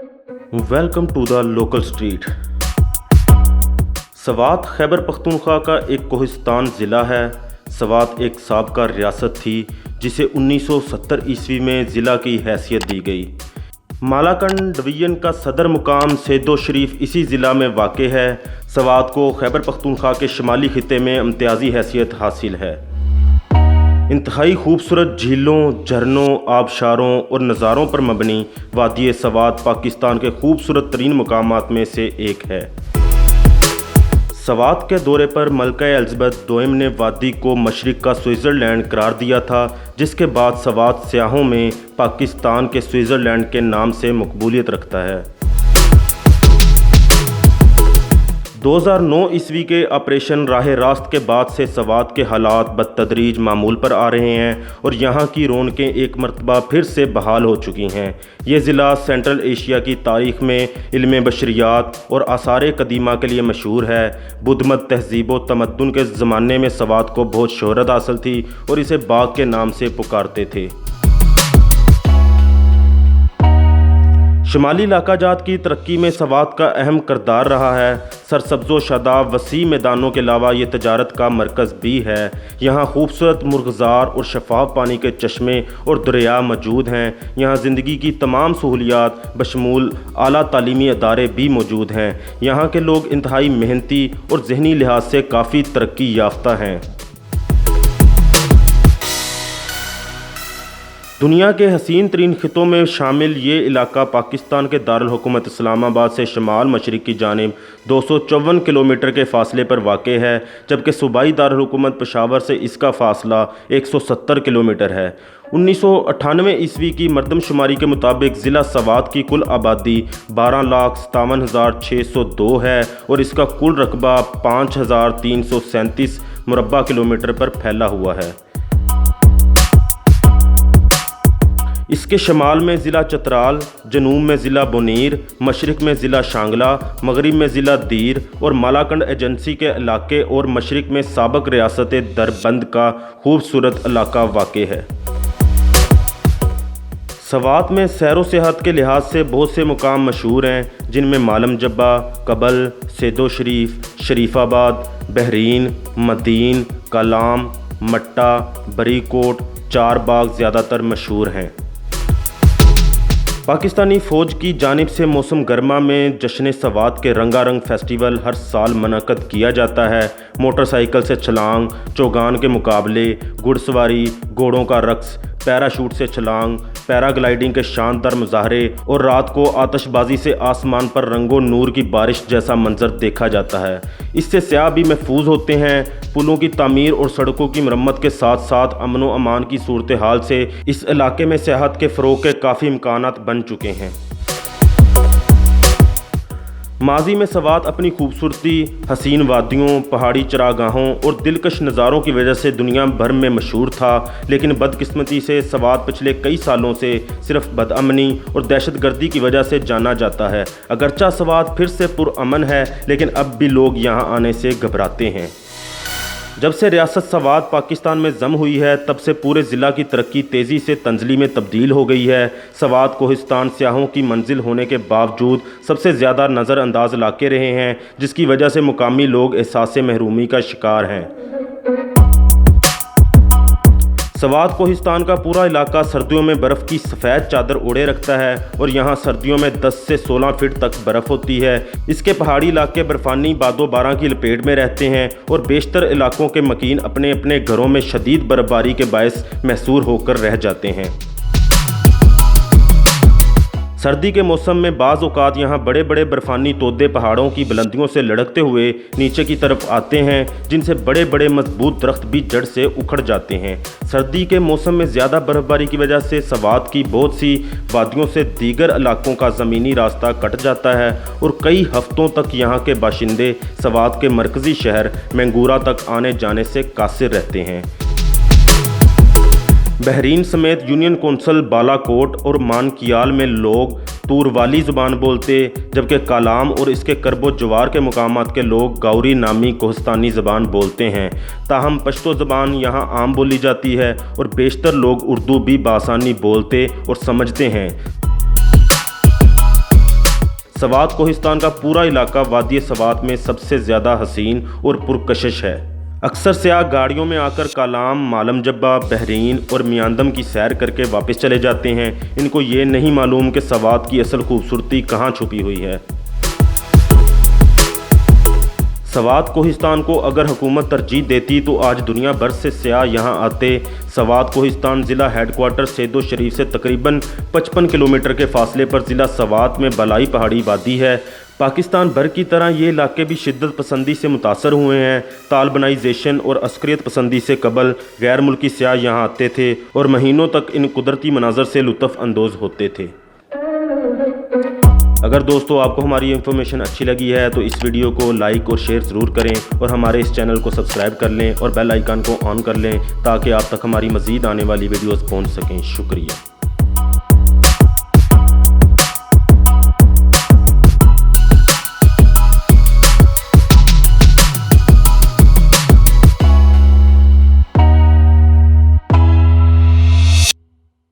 Welcome to the local street. Swat Khyber Pakhtunkhwa का एक कोहिस्तान ज़िला है। सवात एक साबका रियासत थी जिसे 1970 ईस्वी में ज़िला की हैसियत दी गई। मालाकंड डिवीज़न का सदर मुकाम सेदो शरीफ इसी ज़िला में वाक़ है। सवात को खैबर पख्तूनख्वा के शुमाली खिते में इम्तियाज़ी हैसियत हासिल है। इंतहाई खूबसूरत झीलों, झरनों, आबशारों और नज़ारों पर मबनी वादी सवात पाकिस्तान के खूबसूरत तरीन मकामात में से एक है। सवात के दौरे पर मलका एलिज़ाबेथ दोयम ने वादी को मशरिक़ का स्विट्ज़रलैंड करार दिया था, जिसके बाद सवात सियाहों में पाकिस्तान के स्विट्ज़रलैंड के नाम से मकबूलियत रखता है। 2009 ईस्वी के ऑपरेशन राह रास्त के बाद से सवात के हालात बदतदरीज मामूल पर आ रहे हैं और यहाँ की रौनकें एक मरतबा फिर से बहाल हो चुकी हैं। ये ज़िला सेंट्रल एशिया की तारीख़ में इल्म बशरियात और आसार कदीमा के लिए मशहूर है। बुद्धमत तहज़ीब व तमद्दुन के ज़माने में सवात को बहुत शोहरत हासिल थी और इसे बाग के नाम से पुकारते थे। शुमाली इलाका जात की तरक्की में सवात का अहम किरदार रहा है। सरसब्ज़ व शादाब वसी मैदानों के अलावा ये तजारत का मरकज़ भी है। यहाँ खूबसूरत मुर्ग़ज़ार और शफ़ाफ पानी के चश्मे और दरिया मौजूद हैं। यहाँ ज़िंदगी की तमाम सहूलियात बशमूल आला तालीमी अदारे भी मौजूद हैं। यहाँ के लोग इंतहाई मेहनती और ज़हनी लिहाज से काफ़ी तरक्की याफ्ता हैं। दुनिया के हसीन तरीन खितों में शामिल ये इलाका पाकिस्तान के दारुल हुकूमत इस्लामाबाद से शुमाल मशरिक़ की जानिब 254 किलोमीटर के फ़ासले पर वाक़ है, जबकि सूबाई दारुल हुकूमत पेशावर से इसका फ़ासला 170 किलोमीटर है। 1998 ईस्वी की मरदमशुमारी के मुताबिक ज़िला सवात की कुल आबादी 12,57,602 है और इसका कुल रकबा 5,337 मुरब्बा किलोमीटर पर फैला हुआ है। इसके शमाल में ज़िला चतराल, जनूब में ज़िला बोनीर, मशरिक़ में ज़िला शांगला, मगरिब में ज़िला दीर और मालाकंड एजेंसी के इलाके और मशरिक़ में साबक रियासत दरबंद का खूबसूरत इलाका वाक़ है। सवात में सैर व सियाहत के लिहाज से बहुत से मुकाम मशहूर हैं, जिनमें मालम जब्बा, कबल, सेदो शरीफ, शरीफाबाद, बहरीन, मदीन, कलाम, मट्टा, बरीकोट, चार बाग ज़्यादातर मशहूर हैं। पाकिस्तानी फ़ौज की जानिब से मौसम गर्मा में जश्न सवात के रंगारंग फेस्टिवल हर साल मुनक़द किया जाता है। मोटरसाइकिल से छलांग, चौगान के मुकाबले, घुड़सवारी, घोड़ों का रक़्स, पैराशूट से छलांग, पैराग्लाइडिंग के शानदार मुजाहरे और रात को आतिशबाजी से आसमान पर रंगो नूर की बारिश जैसा मंजर देखा जाता है। इससे सयाह भी महफूज होते हैं। पुलों की तामीर और सड़कों की मरम्मत के साथ साथ अमन व अमान की सूरत हाल से इस इलाके में सियाहत के फ़रोग़ के काफ़ी इम्कानात बन चुके हैं। माजी में सवात अपनी खूबसूरती, हसीन वादियों, पहाड़ी चरागाहों और दिलकश नज़ारों की वजह से दुनिया भर में मशहूर था, लेकिन बदकिस्मती से सवात पिछले कई सालों से सिर्फ बदअमनी और दहशतगर्दी की वजह से जाना जाता है। अगरचा सवात फिर से पुरअमन है, लेकिन अब भी लोग यहाँ आने से घबराते हैं। जब से रियासत सवात पाकिस्तान में जम हुई है, तब से पूरे ज़िला की तरक्की तेज़ी से तंज़ली में तब्दील हो गई है। सवात कोहिस्तान सियाहों की मंजिल होने के बावजूद सबसे ज़्यादा नज़रअंदाज इलाके रहे हैं, जिसकी वजह से मुकामी लोग एहसास महरूमी का शिकार हैं। सवात कोहिस्तान का पूरा इलाका सर्दियों में बर्फ़ की सफ़ेद चादर ओढ़े रखता है और यहाँ सर्दियों में 10 से 16 फीट तक बर्फ़ होती है। इसके पहाड़ी इलाके बर्फ़ानी बादो बारां की लपेट में रहते हैं और बेशतर इलाकों के मकीन अपने अपने घरों में शदीद बर्फ़बारी के बायस महसूर होकर रह जाते हैं। सर्दी के मौसम में बाज़ औक़ात यहाँ बड़े बड़े बर्फ़ानी तोदे पहाड़ों की बुलंदियों से लढ़कते हुए नीचे की तरफ आते हैं, जिनसे बड़े बड़े मजबूत दरख्त भी जड़ से उखड़ जाते हैं। सर्दी के मौसम में ज़्यादा बर्फ़बारी की वजह से सवात की बहुत सी वादियों से दीगर इलाकों का ज़मीनी रास्ता कट जाता है और कई हफ्तों तक यहाँ के बाशिंदे सवात के मरकज़ी शहर मैंगूरा तक आने जाने से कासिर रहते हैं। बहरीन समेत यूनियन कौंसिल बालाकोट और मानकियाल में लोग तूरवाली ज़ुबान बोलते, जबकि कालाम और इसके करबो जवार के मुकामात के लोग गाउरी नामी कोहिस्तानी ज़बान बोलते हैं। ताहम पश्तो ज़बान यहाँ आम बोली जाती है और बेशतर लोग उर्दू भी बासानी बोलते और समझते हैं। سوات کوہستان کا پورا علاقہ وادی سوات میں سب سے زیادہ حسین اور پرکشش ہے۔ اکثر سیاح گاڑیوں میں آ کر کالام، مالم جبہ، بحرین اور میاندم کی سیر کر کے واپس چلے جاتے ہیں۔ ان کو یہ نہیں معلوم کہ سوات کی اصل خوبصورتی کہاں چھپی ہوئی ہے۔ سوات کوہستان کو اگر حکومت ترجیح دیتی تو آج دنیا بھر سے سیاح یہاں آتے۔ سوات کوہستان ضلع ہیڈ کوارٹر سیدو شریف سے تقریباً 55 کلومیٹر کے فاصلے پر ضلع سوات میں بالائی پہاڑی وادی ہے۔ پاکستان بھر کی طرح یہ علاقے بھی شدت پسندی سے متاثر ہوئے ہیں۔ طالبانائزیشن اور عسکریت پسندی سے قبل غیر ملکی سیاح یہاں آتے تھے اور مہینوں تک ان قدرتی مناظر سے لطف اندوز ہوتے تھے۔ اگر دوستو آپ کو ہماری انفارمیشن اچھی لگی ہے تو اس ویڈیو کو لائک اور شیئر ضرور کریں اور ہمارے اس چینل کو سبسکرائب کر لیں اور بیل آئیکن کو آن کر لیں تاکہ آپ تک ہماری مزید آنے والی ویڈیوز پہنچ سکیں۔ شکریہ۔